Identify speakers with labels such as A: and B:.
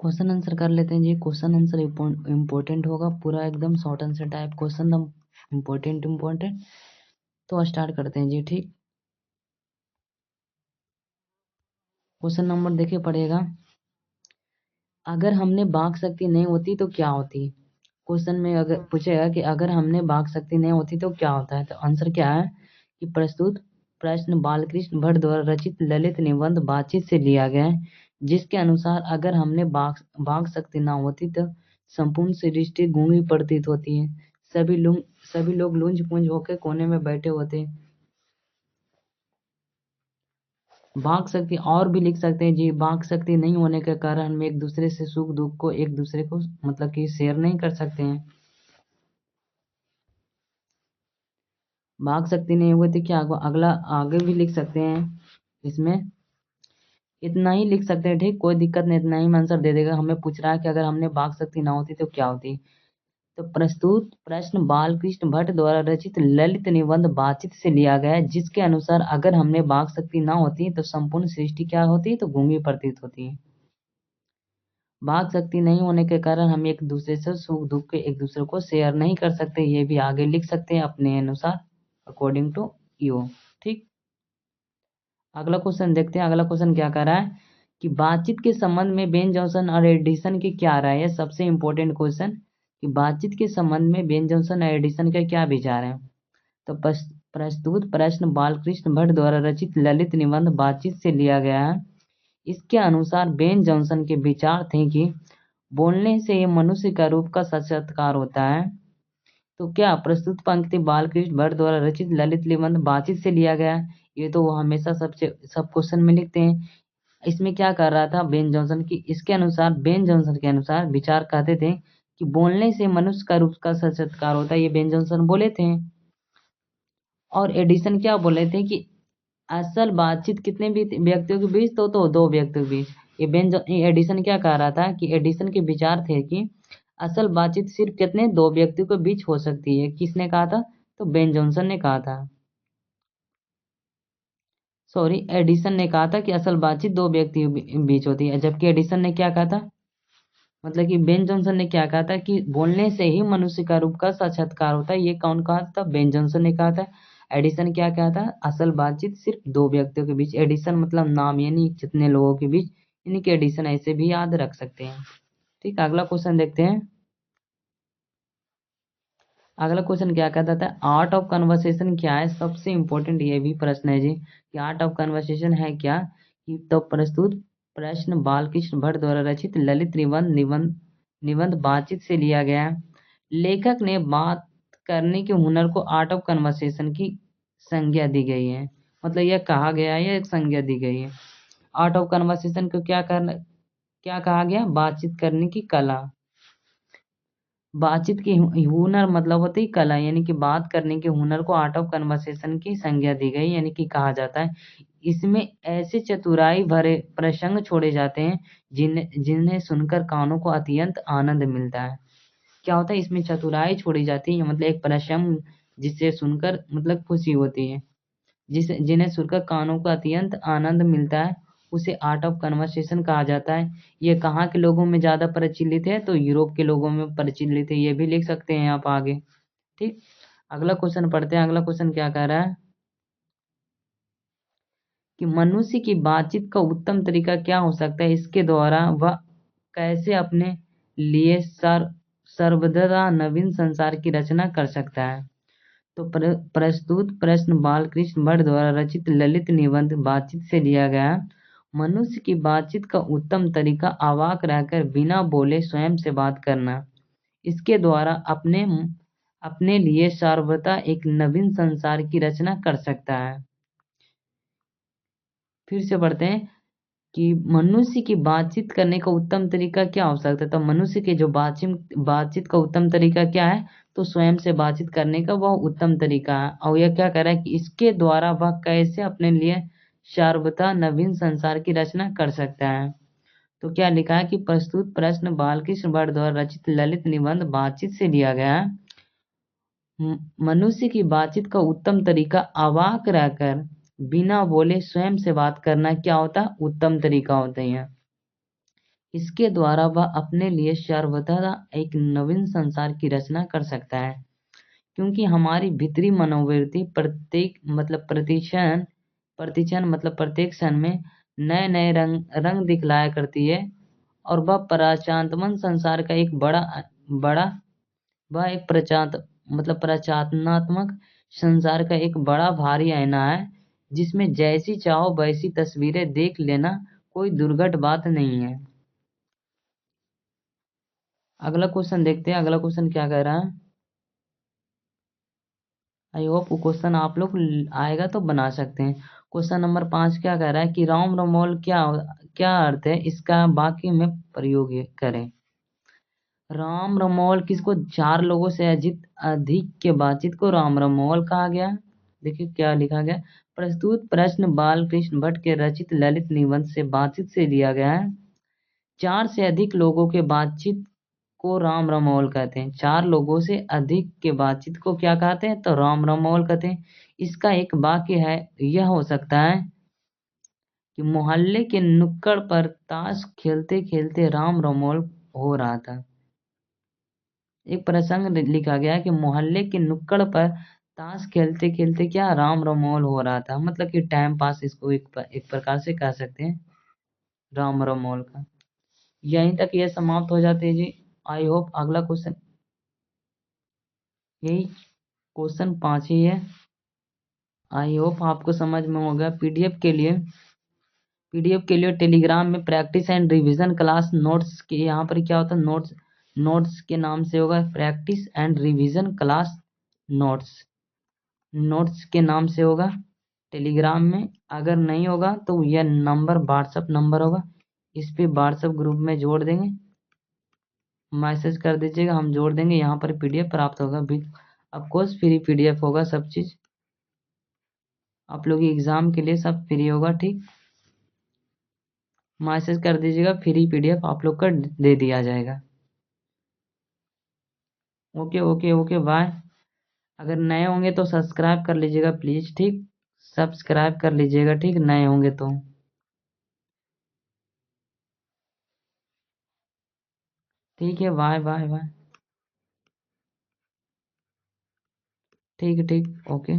A: Question answer कर लेते हैं जी। क्वेश्चन आंसर इम्पोर्टेंट होगा, पूरा एकदम short answer type question, important. तो स्टार्ट करते हैं जी। ठीक, क्वेश्चन नंबर देखिए पड़ेगा, अगर हमने वाक शक्ति नहीं होती तो क्या होती। क्वेश्चन में अगर पूछेगा कि अगर हमने वाक शक्ति नहीं होती तो क्या होता है, तो आंसर क्या है कि प्रस्तुत प्रश्न बालकृष्ण भट्ट द्वारा रचित ललित निबंध बातचीत से लिया गया है, जिसके अनुसार अगर हमने वाक शक्ति ना होती तो संपूर्ण सृष्टि गूंगी प्रतीत होती है, सभी लोग लुंज पुंज होकर कोने में बैठे होते। वाक शक्ति और भी लिख सकते हैं जी, वाक शक्ति नहीं होने के कारण हम एक दूसरे से सुख दुख को एक दूसरे को मतलब कि शेयर नहीं कर सकते हैं। वाक शक्ति नहीं हुई तो क्या होगा, अगला आगे भी लिख सकते हैं, इसमें इतना ही लिख सकते हैं। ठीक, कोई दिक्कत नहीं, इतना ही आंसर दे देगा। हमें पूछ रहा है कि अगर हमने वाक शक्ति ना होती तो क्या होती। तो प्रस्तुत प्रश्न बालकृष्ण भट्ट द्वारा रचित ललित निबंध बातचीत से लिया गया है, जिसके अनुसार अगर हमने वाक शक्ति ना होती तो संपूर्ण सृष्टि क्या होती, तो गूंगी प्रतीत होती है। वाक शक्ति नहीं होने के कारण हम एक दूसरे से सुख दुख के एक दूसरे को शेयर नहीं कर सकते, ये भी आगे लिख सकते हैं अपने अनुसार, अकॉर्डिंग टू यू। ठीक, अगला क्वेश्चन देखते हैं। अगला क्वेश्चन क्या कर रहा है कि बातचीत के संबंध में बेन जॉनसन और एडिसन की क्या राय है। सबसे इंपॉर्टेंट क्वेश्चन कि बातचीत के संबंध में बेन जॉनसन और एडिसन के क्या विचार हैं। तो प्रस्तुत प्रश्न बालकृष्ण भट्ट द्वारा रचित ललित निबंध बातचीत से लिया गया है। इसके अनुसार बेन जॉनसन के विचार थे कि बोलने से ये मनुष्य का रूप का साक्षात्कार होता है। तो क्या प्रस्तुत पंक्ति बालकृष्ण भट्ट द्वारा रचित ललित निबंध बातचीत से लिया गया है। ये तो वो हमेशा सब क्वेश्चन में लिखते हैं। इसमें क्या कर रहा था बेन जॉनसन की, इसके अनुसार बेन जॉनसन के अनुसार विचार कहते थे कि बोलने से मनुष्य का रूप का साक्षात्कार होता है, ये बेन जॉनसन बोले थे। और एडिसन क्या बोले थे कि असल बातचीत कितने भी व्यक्तियों के बीच, तो दो व्यक्तियों के बीच। ये एडिसन क्या कह रहा था कि एडिसन के विचार थे कि असल बातचीत सिर्फ कितने दो व्यक्तियों के बीच हो सकती है। किसने कहा था, तो बेन जॉनसन ने कहा था, सॉरी एडिसन ने कहा था कि असल बातचीत दो व्यक्तियों के बीच होती है, जबकि एडिसन ने क्या कहा था, मतलब कि बेन जॉनसन ने क्या कहा था कि बोलने से ही मनुष्य का रूप का साक्षात्कार होता है। ये कौन कहा था, बेन जॉनसन ने कहा था। एडिसन क्या कहा था, असल बातचीत सिर्फ दो व्यक्तियों के बीच। एडिसन मतलब नाम, यानी जितने लोगों के बीच, यानी कि एडिसन ऐसे भी याद रख सकते हैं। ठीक, अगला क्वेश्चन देखते हैं। अगला क्वेश्चन क्या कहता था, आर्ट ऑफ कन्वर्सेशन क्या है। सबसे इंपॉर्टेंट ये भी प्रश्न है जी कि आर्ट ऑफ कन्वर्सेशन है क्या। कि तो प्रस्तुत प्रश्न बालकृष्ण भट्ट द्वारा रचित ललित निबंध बातचीत से लिया गया है। लेखक ने बात करने के हुनर को आर्ट ऑफ कन्वर्सेशन की संज्ञा दी गई है, मतलब यह कहा गया है, यह एक संज्ञा दी गई है। आर्ट ऑफ कन्वर्सेशन को क्या कहा गया, बातचीत करने की कला। बातचीत की हुनर मतलब होती है कला, यानी कि बात करने के हुनर को आर्ट ऑफ कन्वर्सेशन की संज्ञा दी गई, यानी कि कहा जाता है। इसमें ऐसे चतुराई भरे प्रसंग छोड़े जाते हैं जिन्हें सुनकर कानों को अत्यंत आनंद मिलता है। क्या होता है, इसमें चतुराई छोड़ी जाती है, मतलब एक प्रसंग जिसे सुनकर मतलब खुशी होती है, जिन्हें सुनकर कानों को अत्यंत आनंद मिलता है, उसे आर्ट ऑफ कन्वर्सेशन कहा जाता है। ये कहाँ के लोगों में ज़्यादा प्रचलित है, तो यूरोप के लोगों में प्रचलित है, ये भी लिख सकते हैं आप आगे। ठीक, अगला क्वेश्चन पढ़ते हैं। अगला क्वेश्चन क्या कह रहा है कि मनुष्य की बातचीत का उत्तम तरीका क्या हो सकता है, इसके द्वारा वह कैसे अपने लिए सर्वदा नवीन संसार की रचना कर सकता है। तो प्रस्तुत प्रश्न बालकृष्ण भट्ट द्वारा रचित ललित निबंध बातचीत से लिया गया। मनुष्य की बातचीत का उत्तम तरीका अवाक रहकर बिना बोले स्वयं से बात करना। इसके द्वारा अपने अपने लिए सर्वथा एक नवीन संसार की रचना कर सकता है। फिर से पढ़ते हैं कि मनुष्य की बातचीत करने का उत्तम तरीका क्या हो सकता है। तो मनुष्य के जो बातचीत का उत्तम तरीका क्या है, तो स्वयं से बातचीत करने का वह उत्तम तरीका है। और यह क्या कह रहा है कि इसके द्वारा वह कैसे अपने लिए सर्वथा नवीन संसार की रचना कर सकता है। तो क्या लिखा है कि प्रस्तुत प्रश्न बालकृष्ण भट्ट द्वारा रचित ललित निबंध बातचीत से लिया गया है। मनुष्य की बातचीत का उत्तम तरीका अवाक रहकर बिना बोले स्वयं से बात करना क्या होता है, उत्तम तरीका होता है। इसके द्वारा वह अपने लिए सर्वथा एक नवीन संसार की रचना कर सकता है, क्योंकि हमारी भीतरी मनोवृत्ति प्रत्येक मतलब प्रतिक्षण प्रतिक्षण मतलब प्रत्येक क्षण में नए नए रंग रंग दिखलाया करती है, और वह प्रचात्मन संसार का एक बड़ा बड़ा वह एक प्रचात्मक संसार का एक बड़ा भारी आईना है, जिसमें जैसी चाहो वैसी तस्वीरें देख लेना कोई दुर्घट बात नहीं है। अगला क्वेश्चन देखते हैं, अगला क्वेश्चन क्या कह रहा है। आई होप वो क्वेश्चन आप लोग आएगा तो बना सकते हैं। क्वेश्चन नंबर 5 क्या कह रहा है कि राम रमोल क्या क्या अर्थ है, इसका वाक्य में प्रयोग करें। राम रमोल किसको, चार लोगों से अधिक के बातचीत को राम रमोल कहा गया। देखिए क्या लिखा गया। प्रस्तुत प्रश्न बालकृष्ण भट्ट के रचित ललित निबंध से बातचीत से लिया गया है। चार से अधिक लोगों के बातचीत को राम रमोल कहते हैं। चार लोगों से अधिक के बातचीत को क्या कहते हैं, तो राम रमोल कहते हैं। इसका एक वाक्य है, यह हो सकता है कि मोहल्ले के नुक्कड़ पर ताश खेलते खेलते राम रमोल हो रहा था। एक प्रसंग लिखा गया है कि मोहल्ले के नुक्कड़ पर ताश खेलते खेलते क्या राम रमोल हो रहा था, मतलब कि टाइम पास इसको एक प्रकार से कह सकते हैं राम रमोल का। यहीं तक ये समाप्त हो जाते हैं जी। आई होप अगला क्वेश्चन, यही क्वेश्चन 5 ही है। आई होप आपको समझ में होगा। पीडीएफ के लिए टेलीग्राम में practice and revision class notes के, यहाँ पर क्या होता है, नोट्स नोट्स के नाम से होगा practice and revision class notes, notes के नाम से होगा टेलीग्राम में। अगर नहीं होगा तो यह नंबर व्हाट्सअप नंबर होगा, इस पे व्हाट्सअप ग्रुप में जोड़ देंगे, मैसेज कर दीजिएगा, हम जोड़ देंगे। यहाँ पर पीडीएफ प्राप्त होगा भी, ऑफकोर्स फ्री पीडीएफ होगा, सब चीज़ आप लोग एग्जाम के लिए सब फ्री होगा। ठीक, मैसेज कर दीजिएगा, फ्री पीडीएफ आप लोग का दे दिया जाएगा। Okay okay okay bye. अगर नए होंगे तो सब्सक्राइब कर लीजिएगा प्लीज़। ठीक, सब्सक्राइब कर लीजिएगा, ठीक, नए होंगे तो। ठीक है, बाय बाय बाय। ठीक है, ठीक, ओके।